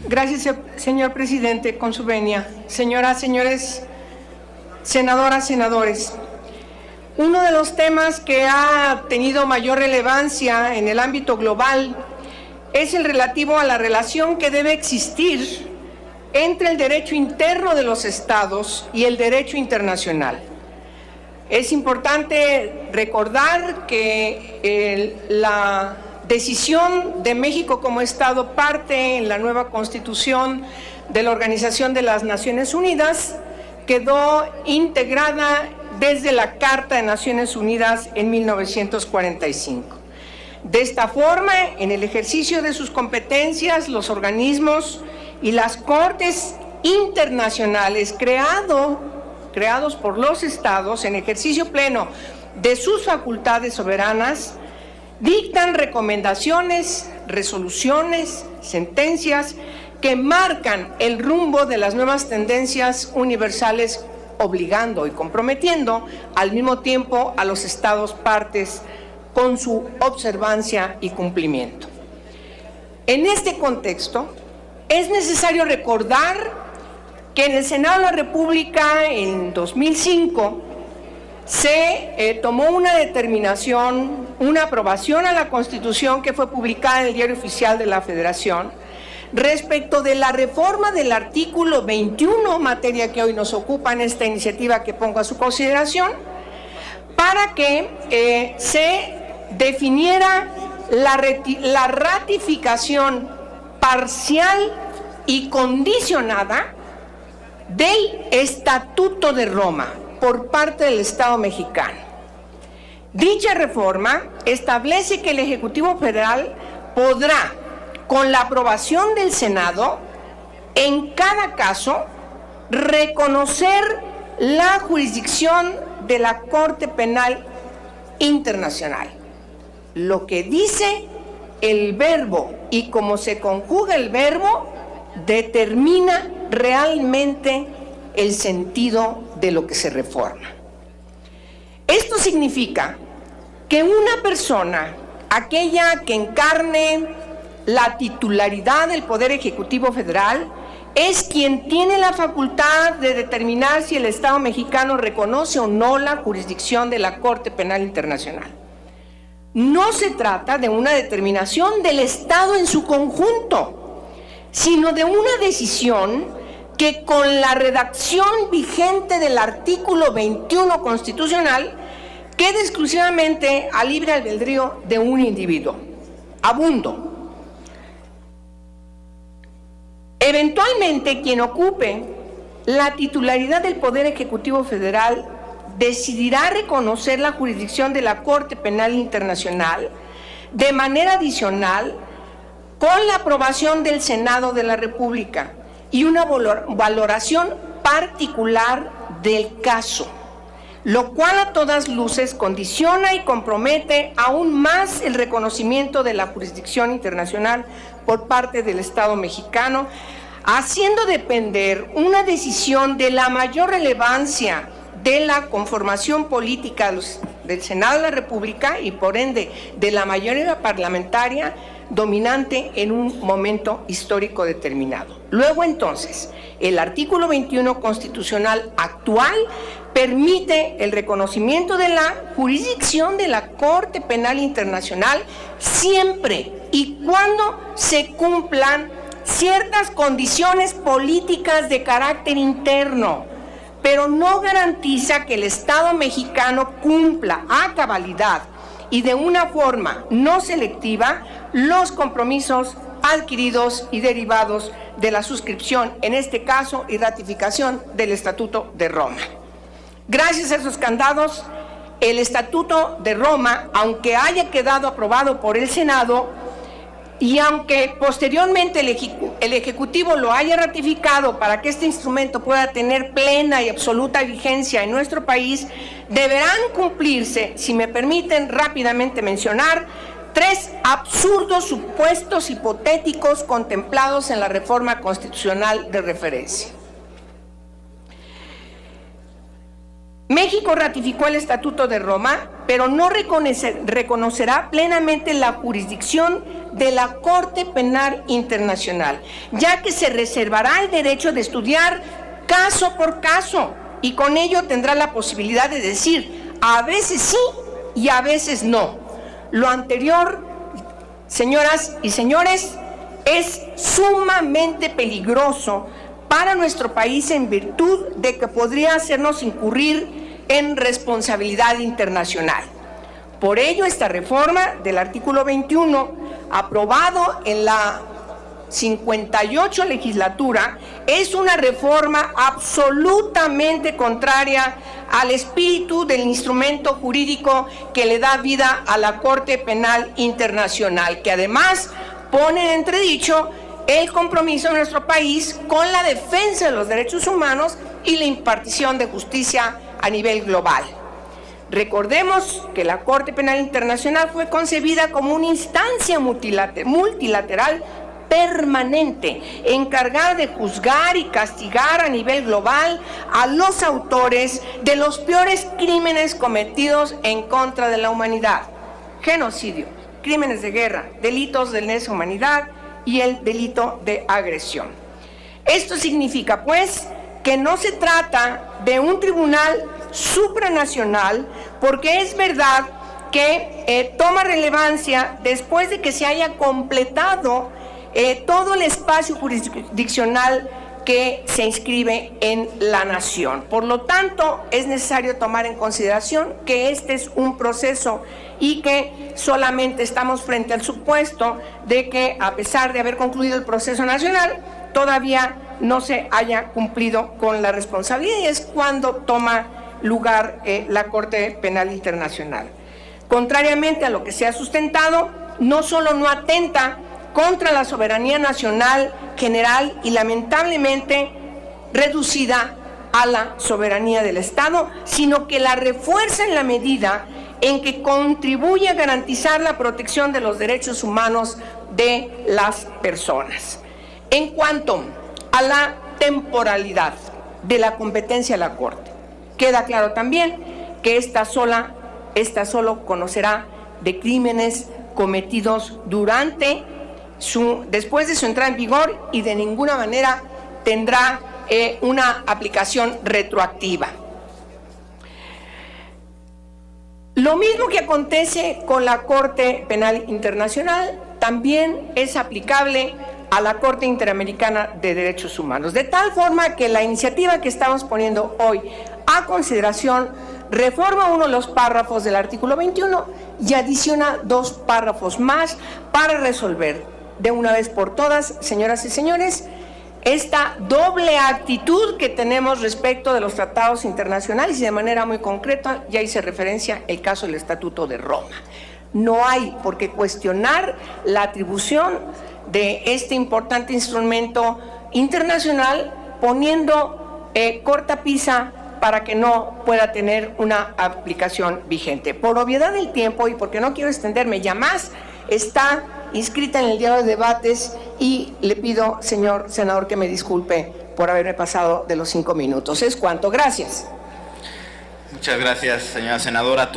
Gracias, señor presidente. Con su venia. Señoras, señores, senadoras, senadores. Uno de los temas que ha tenido mayor relevancia en el ámbito global es el relativo a la relación que debe existir entre el derecho interno de los estados y el derecho internacional. Es importante recordar que la decisión de México como Estado parte en la nueva Constitución de la Organización de las Naciones Unidas, quedó integrada desde la Carta de Naciones Unidas en 1945. De esta forma, en el ejercicio de sus competencias, los organismos y las cortes internacionales creados por los estados en ejercicio pleno de sus facultades soberanas, dictan recomendaciones, resoluciones, sentencias que marcan el rumbo de las nuevas tendencias universales, obligando y comprometiendo al mismo tiempo a los estados partes con su observancia y cumplimiento. En este contexto, es necesario recordar que en el Senado de la República en 2005 se tomó una determinación, una aprobación a la Constitución que fue publicada en el Diario Oficial de la Federación respecto de la reforma del artículo 21, materia que hoy nos ocupa en esta iniciativa que pongo a su consideración, para que se definiera la ratificación parcial y condicionada del Estatuto de Roma por parte del Estado mexicano. Dicha reforma establece que el Ejecutivo Federal podrá, con la aprobación del Senado, en cada caso, reconocer la jurisdicción de la Corte Penal Internacional. Lo que dice el verbo y cómo se conjuga el verbo determina realmente el sentido de lo que se reforma. Esto significa que una persona, aquella que encarne la titularidad del Poder Ejecutivo Federal, es quien tiene la facultad de determinar si el Estado mexicano reconoce o no la jurisdicción de la Corte Penal Internacional. No se trata de una determinación del Estado en su conjunto, sino de una decisión que con la redacción vigente del artículo 21 constitucional queda exclusivamente al libre albedrío de un individuo. Abundo. Eventualmente, quien ocupe la titularidad del Poder Ejecutivo Federal decidirá reconocer la jurisdicción de la Corte Penal Internacional de manera adicional con la aprobación del Senado de la República y una valoración particular del caso, lo cual a todas luces condiciona y compromete aún más el reconocimiento de la jurisdicción internacional por parte del Estado mexicano, haciendo depender una decisión de la mayor relevancia de la conformación política del Senado de la República y por ende de la mayoría parlamentaria dominante en un momento histórico determinado. Luego entonces, el artículo 21 constitucional actual permite el reconocimiento de la jurisdicción de la Corte Penal Internacional siempre y cuando se cumplan ciertas condiciones políticas de carácter interno, pero no garantiza que el Estado mexicano cumpla a cabalidad y de una forma no selectiva los compromisos adquiridos y derivados de la suscripción, en este caso, y ratificación del Estatuto de Roma. Gracias a esos candados, el Estatuto de Roma, aunque haya quedado aprobado por el Senado y aunque posteriormente el Ejecutivo lo haya ratificado para que este instrumento pueda tener plena y absoluta vigencia en nuestro país, deberán cumplirse, si me permiten rápidamente mencionar, 3 absurdos supuestos hipotéticos contemplados en la reforma constitucional de referencia. México ratificó el Estatuto de Roma, pero no reconocerá plenamente la jurisdicción de la Corte Penal Internacional, ya que se reservará el derecho de estudiar caso por caso y con ello tendrá la posibilidad de decir a veces sí y a veces no. Lo anterior, señoras y señores, es sumamente peligroso para nuestro país en virtud de que podría hacernos incurrir en responsabilidad internacional. Por ello, esta reforma del artículo 21, aprobado en la 58 legislatura, es una reforma absolutamente contraria al espíritu del instrumento jurídico que le da vida a la Corte Penal Internacional, que además pone en entredicho el compromiso de nuestro país con la defensa de los derechos humanos y la impartición de justicia a nivel global. Recordemos que la Corte Penal Internacional fue concebida como una instancia multilateral permanente, encargada de juzgar y castigar a nivel global a los autores de los peores crímenes cometidos en contra de la humanidad: genocidio, crímenes de guerra, delitos de lesa humanidad y el delito de agresión. Esto significa, pues, que no se trata de un tribunal supranacional, porque es verdad que toma relevancia después de que se haya completado todo el espacio jurisdiccional que se inscribe en la nación. Por lo tanto, es necesario tomar en consideración que este es un proceso y que solamente estamos frente al supuesto de que, a pesar de haber concluido el proceso nacional, todavía no se haya cumplido con la responsabilidad, y es cuando toma lugar la Corte Penal Internacional. Contrariamente a lo que se ha sustentado, no solo no atenta contra la soberanía nacional general y lamentablemente reducida a la soberanía del Estado, sino que la refuerza en la medida en que contribuye a garantizar la protección de los derechos humanos de las personas. En cuanto a la temporalidad de la competencia de la Corte, queda claro también que esta solo conocerá de crímenes cometidos después de su entrada en vigor, y de ninguna manera tendrá una aplicación retroactiva. Lo mismo que acontece con la Corte Penal Internacional también es aplicable a la Corte Interamericana de Derechos Humanos, de tal forma que la iniciativa que estamos poniendo hoy a consideración reforma uno de los párrafos del artículo 21 y adiciona 2 párrafos más para resolver de una vez por todas, señoras y señores, esta doble actitud que tenemos respecto de los tratados internacionales, y de manera muy concreta ya hice referencia al caso del Estatuto de Roma. No hay por qué cuestionar la atribución de este importante instrumento internacional, poniendo cortapisa para que no pueda tener una aplicación vigente. Por obviedad del tiempo y porque no quiero extenderme ya más, está inscrita en el diario de debates, y le pido, señor senador, que me disculpe por haberme pasado de los 5 minutos. Es cuanto. Gracias. Muchas gracias, señora senadora.